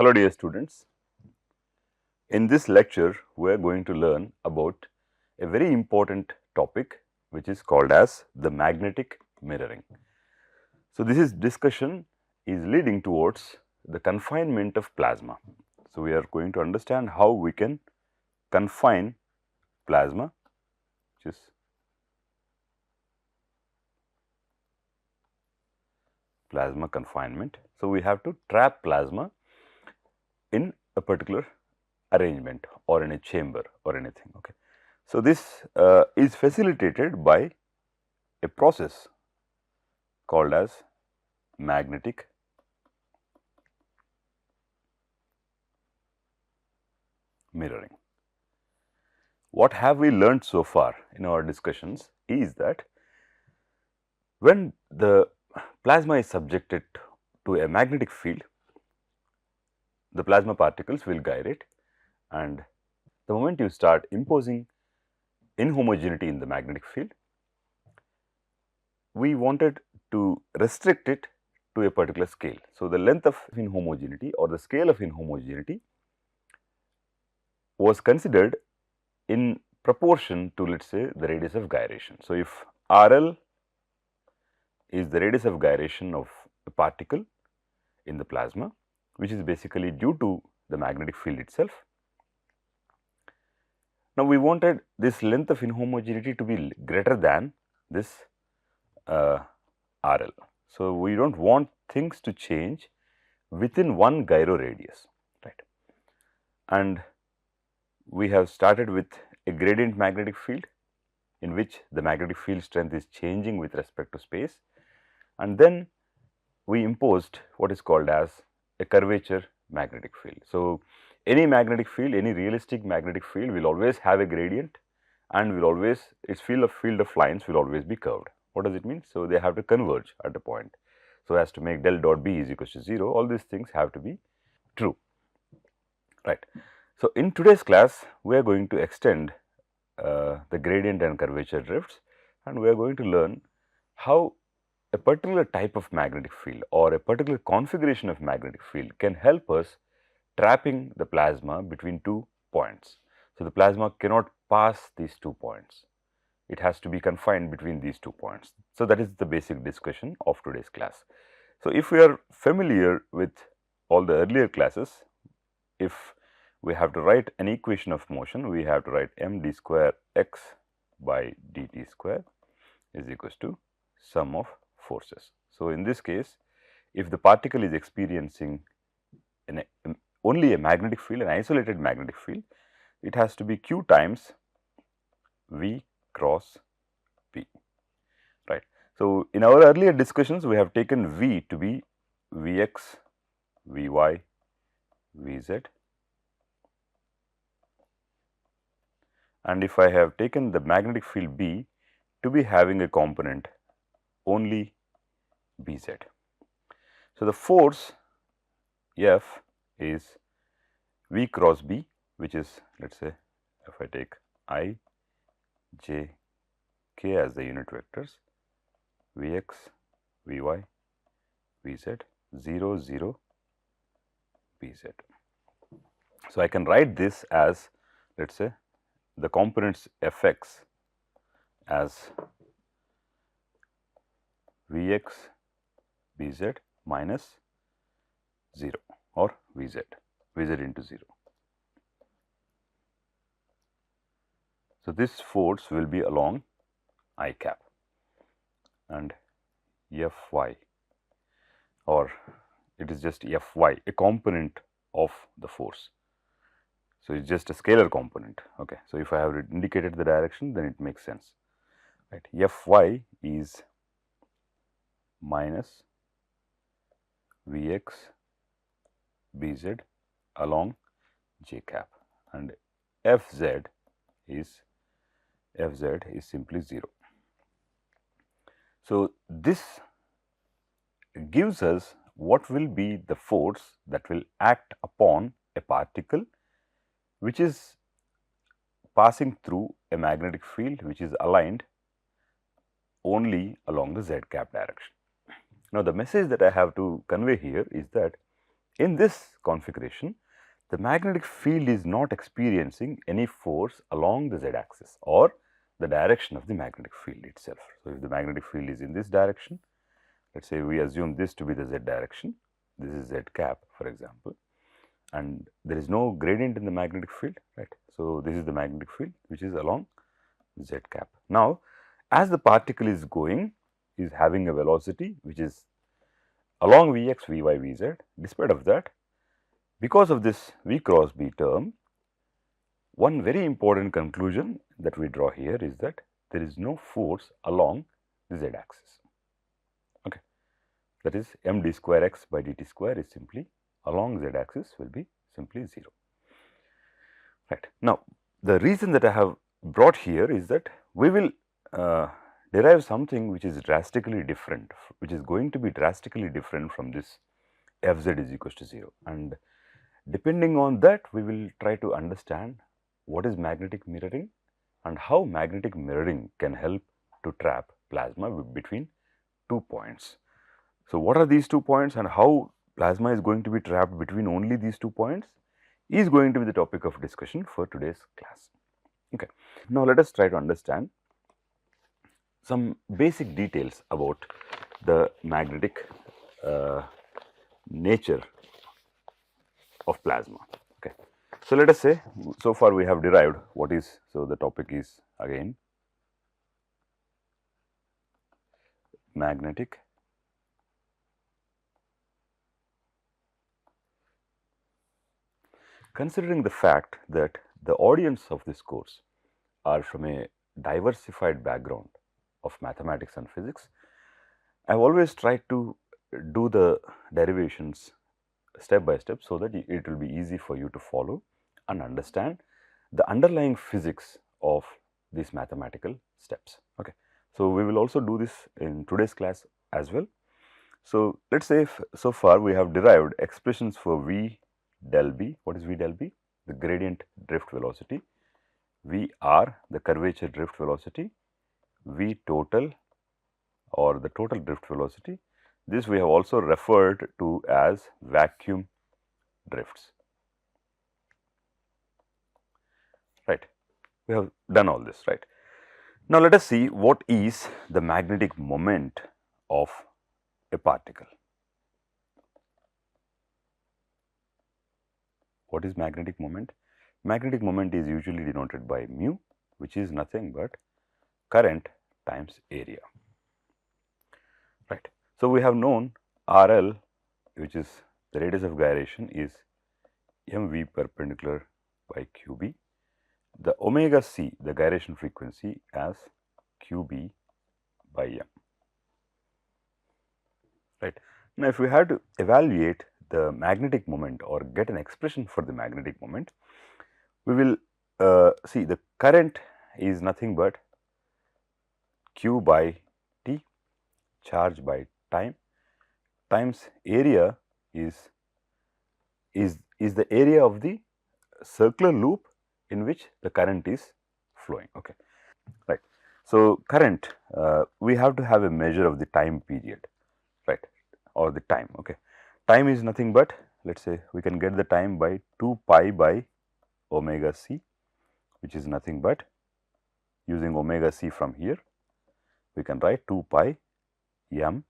Hello dear students, in this lecture we are going to learn about a very important topic which is called as the magnetic mirroring. So, this discussion is leading towards the confinement of plasma. So, we are going to understand how we can confine plasma, which is plasma confinement. So, we have to trap plasma in a particular arrangement or in a chamber or anything. Okay. So, this is facilitated by a process called as magnetic mirroring. What have we learned so far in our discussions is that when the plasma is subjected to a magnetic field, the plasma particles will gyrate, and the moment you start imposing inhomogeneity in the magnetic field, we wanted to restrict it to a particular scale. So, the length of inhomogeneity or the scale of inhomogeneity was considered in proportion to, let us say, the radius of gyration. So, if RL is the radius of gyration of a particle in the plasma, which is basically due to the magnetic field itself. Now, we wanted this length of inhomogeneity to be greater than this RL. So, we do not want things to change within one gyro radius, right. And we have started with a gradient magnetic field in which the magnetic field strength is changing with respect to space, and then we imposed what is called as a curvature magnetic field. So, any magnetic field, any realistic magnetic field will always have a gradient and will always, its field of lines will always be curved. What does it mean? So, they have to converge at a point. So, as to make del dot B is equal to 0, all these things have to be true, right. So, in today's class, we are going to extend the gradient and curvature drifts, and we are going to learn how a particular type of magnetic field or a particular configuration of magnetic field can help us trapping the plasma between 2 points. So, the plasma cannot pass these 2 points, it has to be confined between these 2 points. So, that is the basic discussion of today's class. So, if we are familiar with all the earlier classes, if we have to write an equation of motion, we have to write md square x by dt square is equals to sum of forces. So, in this case, if the particle is experiencing only a magnetic field, an isolated magnetic field, it has to be q times v cross p, right. So, in our earlier discussions, we have taken v to be vx, vy, vz, and if I have taken the magnetic field B to be having a component only Bz. So, the force F is V cross B, which is, let us say, if I take I, J, K as the unit vectors, Vx, Vy, Vz, 0, 0, Bz. So, I can write this as, let us say, the components Fx as Vx, Bz minus 0 or Vz, Vz into 0. So, this force will be along I cap and Fy, or it is just Fy, a component of the force. So, it is just a scalar component. Okay. So, if I have indicated the direction, then it makes sense, right. Fy is minus Vx Bz along j cap, and Fz is simply 0. So, this gives us what will be the force that will act upon a particle which is passing through a magnetic field which is aligned only along the z cap direction. Now, the message that I have to convey here is that In this configuration, the magnetic field is not experiencing any force along the z-axis or the direction of the magnetic field itself. So, if the magnetic field is in this direction, let us say we assume this to be the z direction, this is z cap for example, and there is no gradient in the magnetic field, right. So, this is the magnetic field which is along z cap. Now, as the particle is going, is having a velocity which is along Vx, Vy, Vz. Despite of that, because of this V cross B term, one very important conclusion that we draw here is that there is no force along the z axis. Okay, that is m d square x by dt square is simply along z axis will be simply 0. Right. Now, the reason that I have brought here is that we will derive something which is drastically different, which is going to be drastically different from this Fz is equals to 0, and depending on that we will try to understand what is magnetic mirroring and how magnetic mirroring can help to trap plasma between 2 points. So, what are these 2 points and how plasma is going to be trapped between only these 2 points is going to be the topic of discussion for today's class. Okay. Now, let us try to understand some basic details about the magnetic nature of plasma. Okay. So, let us say so far we have derived what is, so the topic is again magnetic considering the fact that the audience of this course are from a diversified background of mathematics and physics. I have always tried to do the derivations step by step so that it will be easy for you to follow and understand the underlying physics of these mathematical steps. Okay. So, we will also do this in today's class as well. So, let us say if so far we have derived expressions for V del B. What is V del B? The gradient drift velocity. V r, the curvature drift velocity. V total or the total drift velocity. This we have also referred to as vacuum drifts, right. We have done all this, right. Now, let us see what is the magnetic moment of a particle. What is magnetic moment? Magnetic moment is usually denoted by mu, which is nothing but current times area, right. So, we have known RL, which is the radius of gyration, is mv perpendicular by qb, the omega c, the gyration frequency, as qb by m, right. Now, if we had to evaluate the magnetic moment or get an expression for the magnetic moment, we will see the current is nothing but q by t, charge by time, times area is the area of the circular loop in which the current is flowing. Okay, right. So, current we have to have a measure of the time period, right, or the time. Okay, time is nothing but, let us say we can get the time by 2 pi by omega c, which is nothing but, using omega c from here we can write 2 pi m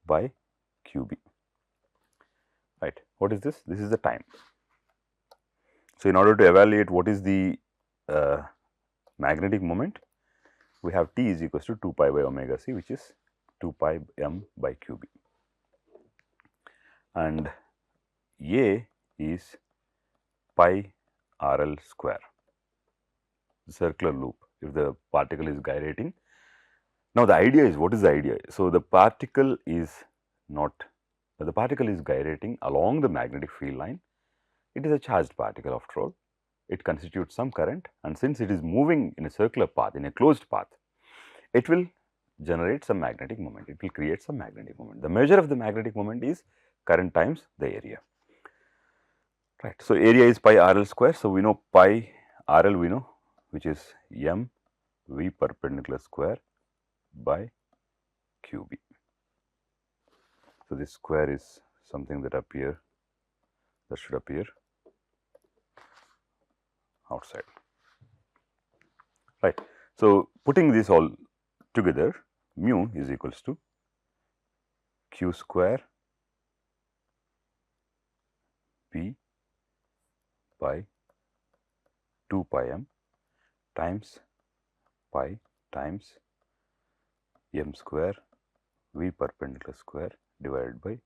by qb, right. What is this? This is the time. So, in order to evaluate what is the magnetic moment, we have T is equals to 2 pi by omega c, which is 2 pi m by qb, and A is pi RL square, circular loop if the particle is gyrating. Now, the idea is, what is the idea? So, the particle is gyrating along the magnetic field line. It is a charged particle after all. It constitutes some current, and since it is moving in a circular path, in a closed path, it will generate some magnetic moment. It will create some magnetic moment. The measure of the magnetic moment is current times the area, right. So, area is pi RL square. So, we know pi RL we know, which is m v perpendicular square by qb. So, this square is something that up here that should appear outside, right. So, putting this all together, mu is equals to q square p by 2 pi m times pi times m square v perpendicular square divided by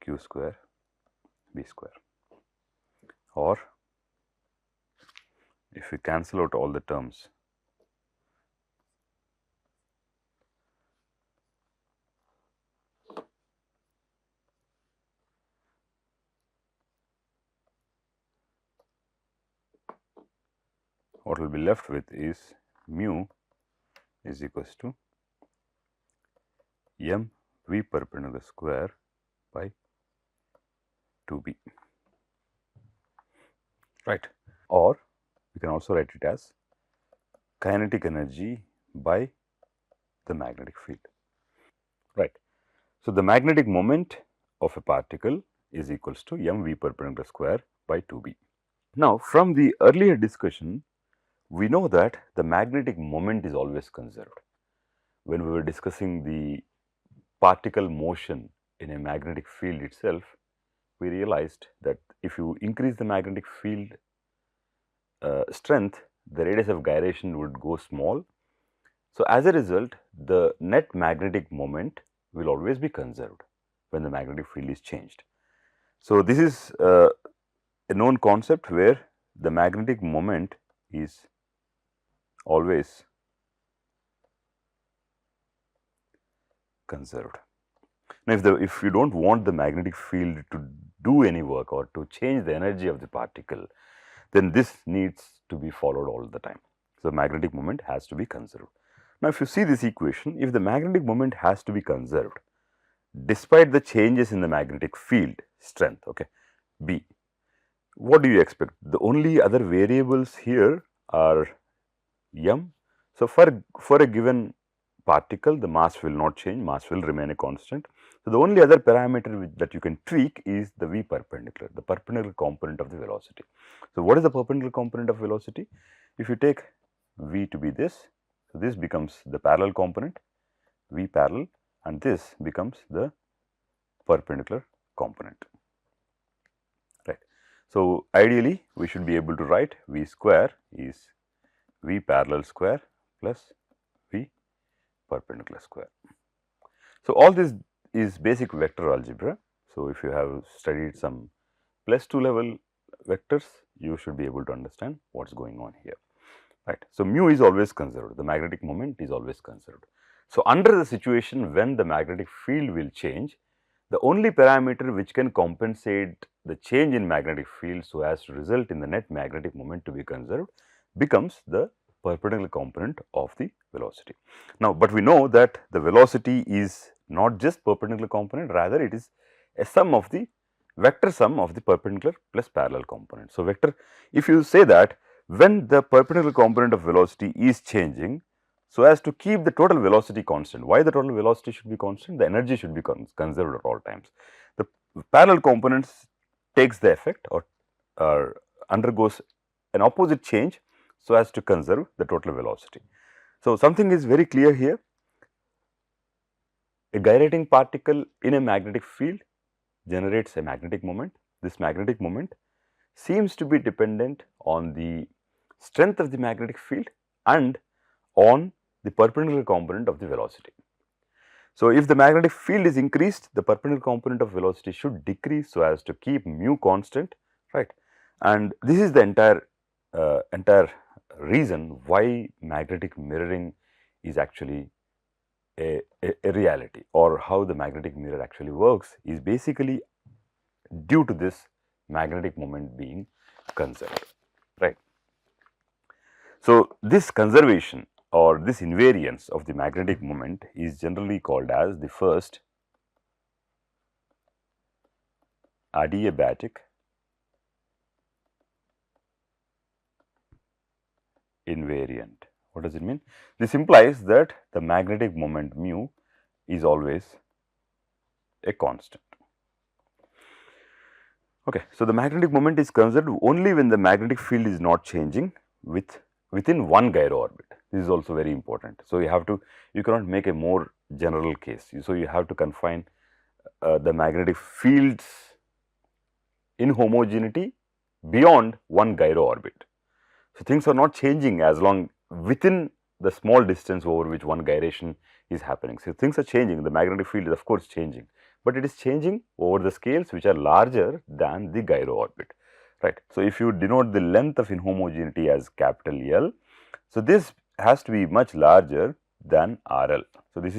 q square v square, or if we cancel out all the terms, what will be left with is mu is equals to m v perpendicular square by 2b, right. Or we can also write it as kinetic energy by the magnetic field, right. So, the magnetic moment of a particle is equals to m v perpendicular square by 2b. Now, from the earlier discussion, we know that the magnetic moment is always conserved. When we were discussing the particle motion in a magnetic field itself, we realized that if you increase the magnetic field strength, the radius of gyration would go small. So, as a result, the net magnetic moment will always be conserved when the magnetic field is changed. So, this is a known concept where the magnetic moment is always conserved. Now, if you do not want the magnetic field to do any work or to change the energy of the particle, then this needs to be followed all the time. So, magnetic moment has to be conserved. Now, if you see this equation, if the magnetic moment has to be conserved despite the changes in the magnetic field strength, okay, B, what do you expect? The only other variables here are m. So, for a given particle, the mass will not change, mass will remain a constant. So, the only other parameter that you can tweak is the v perpendicular, the perpendicular component of the velocity. So, what is the perpendicular component of velocity? If you take v to be this, so this becomes the parallel component, v parallel, and this becomes the perpendicular component, right. So, ideally we should be able to write v square is v parallel square plus v perpendicular square. So, all this is basic vector algebra. So, if you have studied some +2 level vectors, you should be able to understand what is going on here, right. So, mu is always conserved, the magnetic moment is always conserved. So, under the situation when the magnetic field will change, the only parameter which can compensate the change in magnetic field so as to result in the net magnetic moment to be conserved becomes the perpendicular component of the velocity. Now, but we know that the velocity is not just perpendicular component, rather it is a sum of the vector sum of the perpendicular plus parallel component. So, vector, if you say that when the perpendicular component of velocity is changing, so as to keep the total velocity constant. Why the total velocity should be constant? The energy should be conserved at all times. The parallel components takes the effect or undergoes an opposite change so as to conserve the total velocity. So, something is very clear here. A gyrating particle in a magnetic field generates a magnetic moment. This magnetic moment seems to be dependent on the strength of the magnetic field and on the perpendicular component of the velocity. So, if the magnetic field is increased, the perpendicular component of velocity should decrease so as to keep mu constant, right. And this is the entire reason why magnetic mirroring is actually a reality, or how the magnetic mirror actually works is basically due to this magnetic moment being conserved, right. So, this conservation or this invariance of the magnetic moment is generally called as the first adiabatic invariant. What does it mean? This implies that the magnetic moment mu is always a constant. Okay, so the magnetic moment is conserved only when the magnetic field is not changing within one gyro orbit. This is also very important. So you cannot make a more general case. So you have to confine the magnetic fields inhomogeneity beyond one gyro orbit. So things are not changing as long within the small distance over which one gyration is happening. So things are changing. The magnetic field is of course changing, but it is changing over the scales which are larger than the gyro orbit, right? So if you denote the length of inhomogeneity as capital L, so this has to be much larger than RL. So this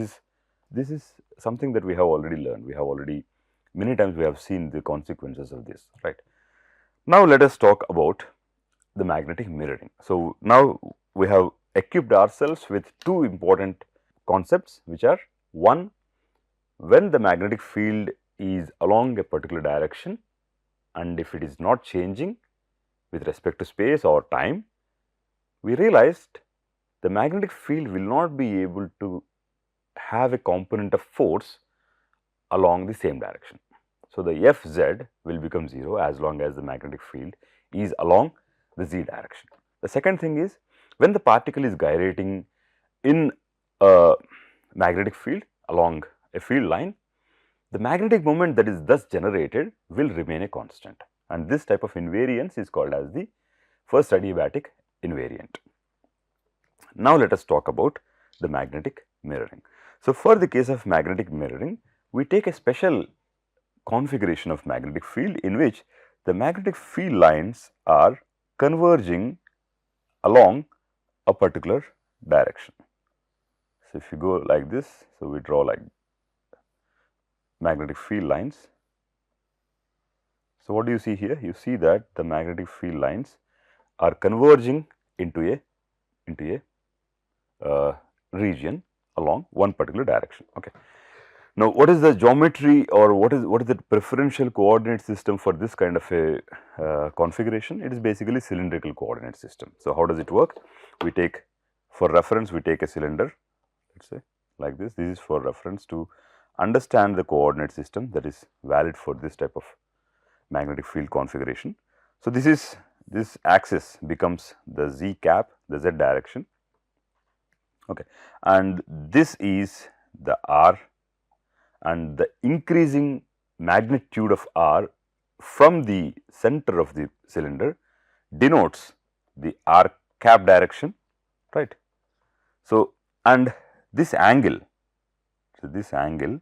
is something that we have already learned. We have already many times we have seen the consequences of this, right? Now let us talk about the magnetic mirroring. So now we have equipped ourselves with two important concepts, which are: one, when the magnetic field is along a particular direction and if it is not changing with respect to space or time, we realized the magnetic field will not be able to have a component of force along the same direction. So the Fz will become 0 as long as the magnetic field is along the z direction. The second thing is, when the particle is gyrating in a magnetic field along a field line, the magnetic moment that is thus generated will remain a constant, and this type of invariance is called as the first adiabatic invariant. Now let us talk about the magnetic mirroring. So for the case of magnetic mirroring, we take a special configuration of magnetic field in which the magnetic field lines are converging along a particular direction. So if you go like this, so we draw like magnetic field lines. So what do you see here? You see that the magnetic field lines are converging into a region along one particular direction. Okay. Now, what is the geometry, or what is the preferential coordinate system for this kind of a configuration? It is basically cylindrical coordinate system. So how does it work? We take, for reference, we take a cylinder, let's say like this. This is for reference to understand the coordinate system that is valid for this type of magnetic field configuration. So this axis becomes the z cap, the z direction, okay, and this is the r, and the increasing magnitude of r from the center of the cylinder denotes the r cap direction, right. So and this angle, so this angle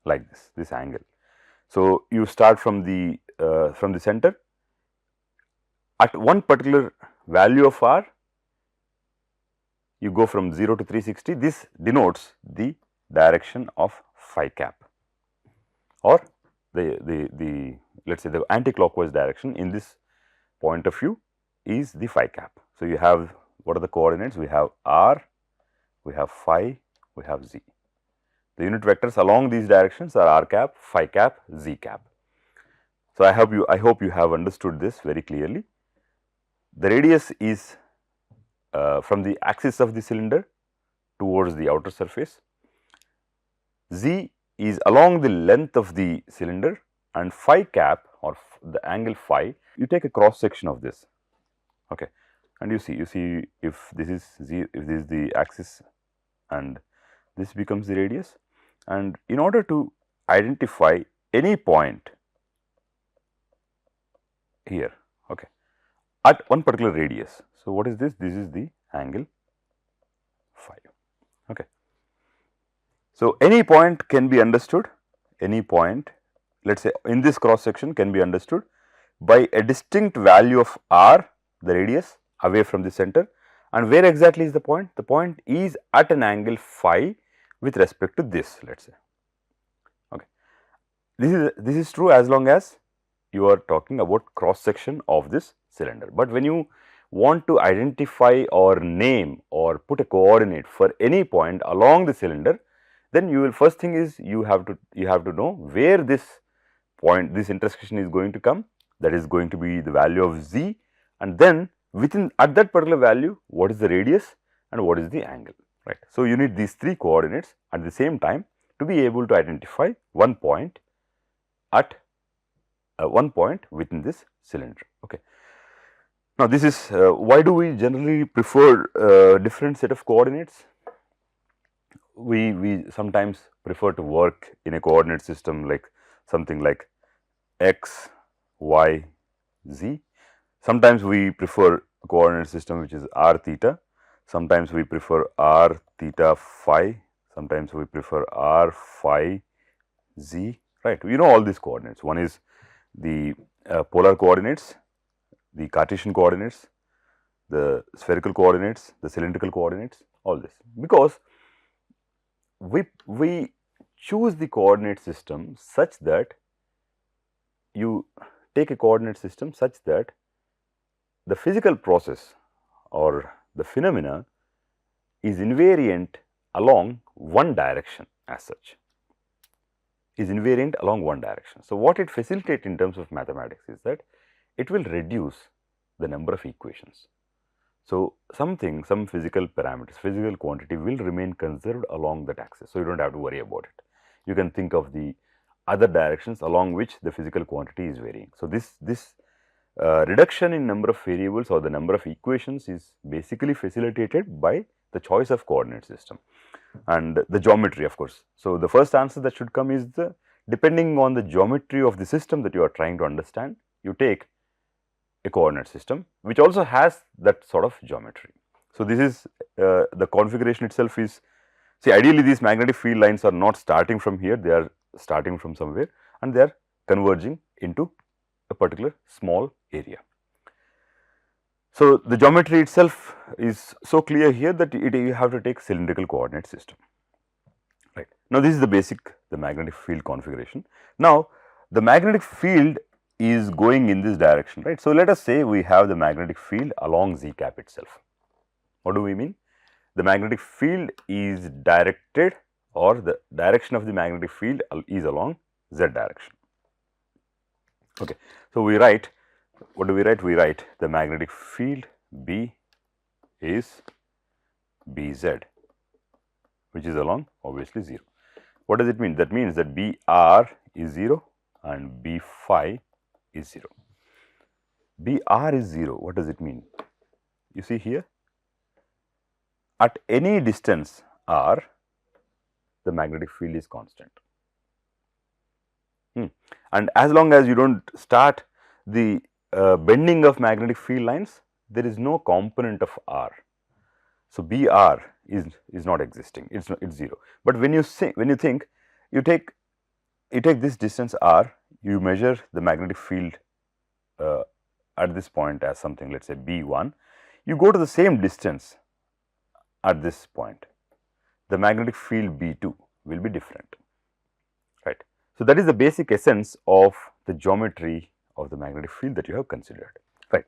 like this angle. So you start from the center at one particular value of r, you go from 0 to 360. This denotes the direction of phi cap, or the let us say the anti-clockwise direction in this point of view is the phi cap. So you have, what are the coordinates? We have r, we have phi, we have z. The unit vectors along these directions are r cap, phi cap, z cap. So I hope you have understood this very clearly. The radius is from the axis of the cylinder towards the outer surface. Z is along the length of the cylinder, and phi cap, or the angle phi, you take a cross section of this, okay, and you see if this is z, if this is the axis and this becomes the radius. And in order to identify any point here, okay, at one particular radius, so what is this? This is the angle phi, okay. So any point can be understood, any point, let us say in this cross section, can be understood by a distinct value of r, the radius, away from the center. And where exactly is the point? The point is at an angle phi with respect to this, let us say, okay. This is true as long as you are talking about cross section of this cylinder. But when you want to identify or name or put a coordinate for any point along the cylinder, then you will, first thing is you have to know where this point, this intersection is going to come, that is going to be the value of z, and then within at that particular value, what is the radius and what is the angle, right. So you need these three coordinates at the same time to be able to identify one point at one point within this cylinder. Okay. Now, this is why do we generally prefer different set of coordinates? We sometimes prefer to work in a coordinate system like something like x, y, z. Sometimes we prefer a coordinate system which is r theta. Sometimes we prefer r theta phi. Sometimes we prefer r phi z. Right? You know all these coordinates. One is the polar coordinates, the Cartesian coordinates, the spherical coordinates, the cylindrical coordinates, all this. Because we choose the coordinate system such that you take a coordinate system such that the physical process or the phenomena is invariant along one direction as such, is invariant along one direction. So, what it facilitates in terms of mathematics is that it will reduce the number of equations. So, some physical parameters, physical quantity will remain conserved along that axis. So, you do not have to worry about it. You can think of the other directions along which the physical quantity is varying. So, this reduction in number of variables or the number of equations is basically facilitated by the choice of coordinate system and the geometry, of course. So, the first answer that should come is depending on the geometry of the system that you are trying to understand, you take a coordinate system which also has that sort of geometry. So, this is the configuration itself is, see, ideally these magnetic field lines are not starting from here, they are starting from somewhere and they are converging into a particular small area. So, the geometry itself is so clear here that you have to take cylindrical coordinate system, right. Now, this is the magnetic field configuration. Now, the magnetic field is going in this direction, right. So, let us say we have the magnetic field along z cap itself. What do we mean? The magnetic field is directed, or the direction of the magnetic field is along z direction. Okay. So, we write, what do we write? We write the magnetic field B is Bz, which is along obviously 0. What does it mean? That means that Br is 0 and B phi is 0. Br is 0, what does it mean? You see here, at any distance r, the magnetic field is constant. And as long as you do not start the bending of magnetic field lines, there is no component of r. So, Br is not existing, it's 0. But when you think, you take this distance r, you measure the magnetic field at this point as something, let us say B1, you go to the same distance at this point, the magnetic field B2 will be different, right. So, that is the basic essence of the geometry of the magnetic field that you have considered, right.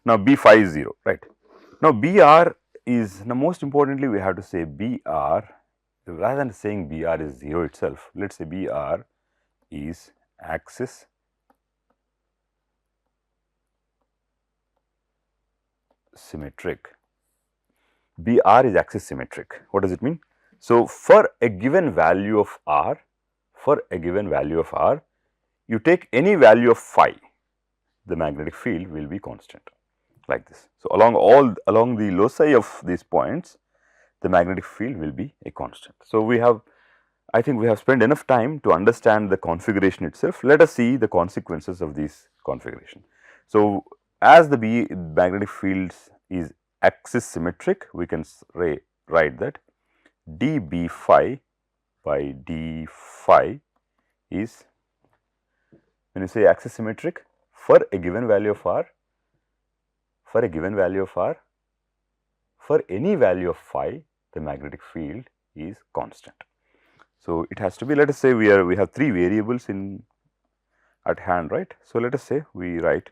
Now, B phi is 0, right. Now, Br is, now most importantly we have to say Br, rather than saying Br is 0 itself, let us say Br is axis symmetric. Br is axis symmetric. What does it mean? So, for a given value of r, you take any value of phi, the magnetic field will be constant, like this. So, along the loci of these points, the magnetic field will be a constant. So, I think we have spent enough time to understand the configuration itself. Let us see the consequences of this configuration. So, as the magnetic field is axis symmetric, we can write that dB phi by d phi is, when you say axis symmetric, for a given value of r, for any value of phi, the magnetic field is constant. So, it has to be, let us say we have 3 variables at hand, right. So, let us say we write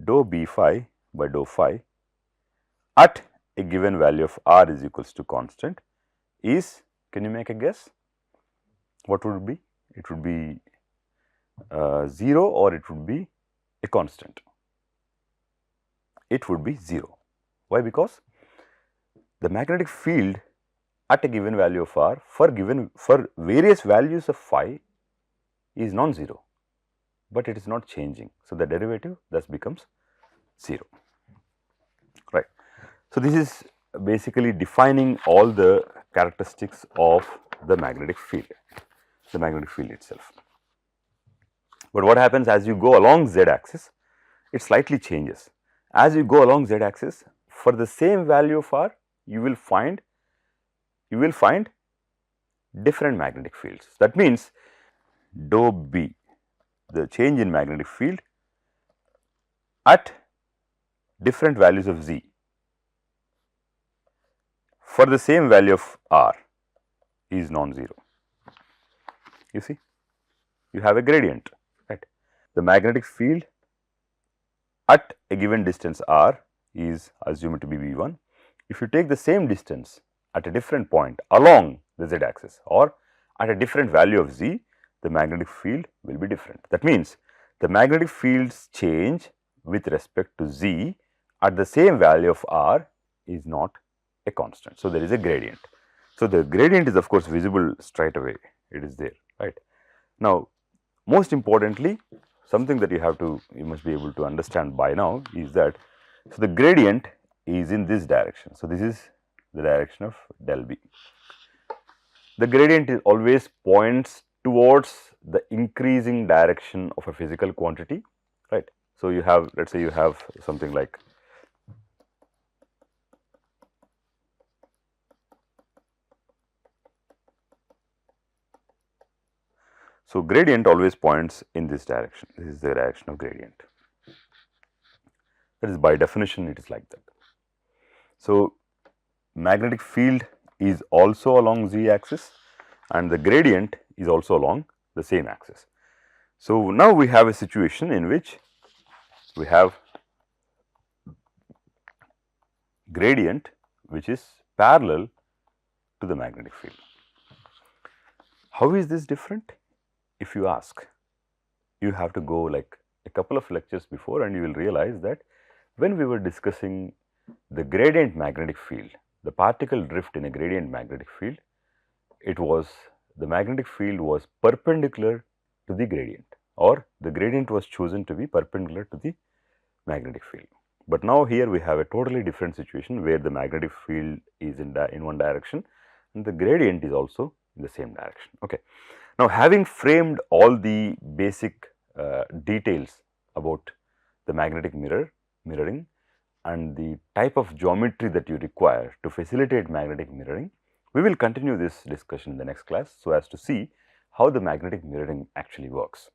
dou B phi by dou phi at a given value of r is equals to constant is, can you make a guess? What would it be? It would be 0 or it would be a constant? It would be 0. Why? Because the magnetic field at a given value of r for various values of phi is non-zero. but it is not changing. So, the derivative thus becomes 0, right. So, this is basically defining all the characteristics of the magnetic field itself. But what happens as you go along z axis, it slightly changes. As you go along z axis, for the same value of r, you will find different magnetic fields. That means dou B, the change in magnetic field at different values of z for the same value of r is non-zero. You see, you have a gradient, right. The magnetic field at a given distance r is assumed to be V1. If you take the same distance at a different point along the z axis or at a different value of z, the magnetic field will be different. That means, the magnetic field's change with respect to z at the same value of r is not a constant. So, there is a gradient. So, the gradient is of course visible straight away, it is there, right. Now, most importantly, something that you must be able to understand by now is that, so the gradient is in this direction. So, this is the direction of del B. The gradient is always points towards the increasing direction of a physical quantity, right. So, you have, let us say you have something like so gradient always points in this direction. This is the direction of gradient. That is, by definition it is like that. So, magnetic field is also along z axis and the gradient is also along the same axis. So, now we have a situation in which we have gradient which is parallel to the magnetic field. How is this different? If you ask, you have to go like a couple of lectures before and you will realize that when we were discussing the gradient magnetic field, the particle drift in a gradient magnetic field, it was the magnetic field was perpendicular to the gradient, or the gradient was chosen to be perpendicular to the magnetic field. But now here we have a totally different situation where the magnetic field is in one direction and the gradient is also in the same direction. Okay. Now, having framed all the basic details about the magnetic mirroring and the type of geometry that you require to facilitate magnetic mirroring, we will continue this discussion in the next class so as to see how the magnetic mirroring actually works.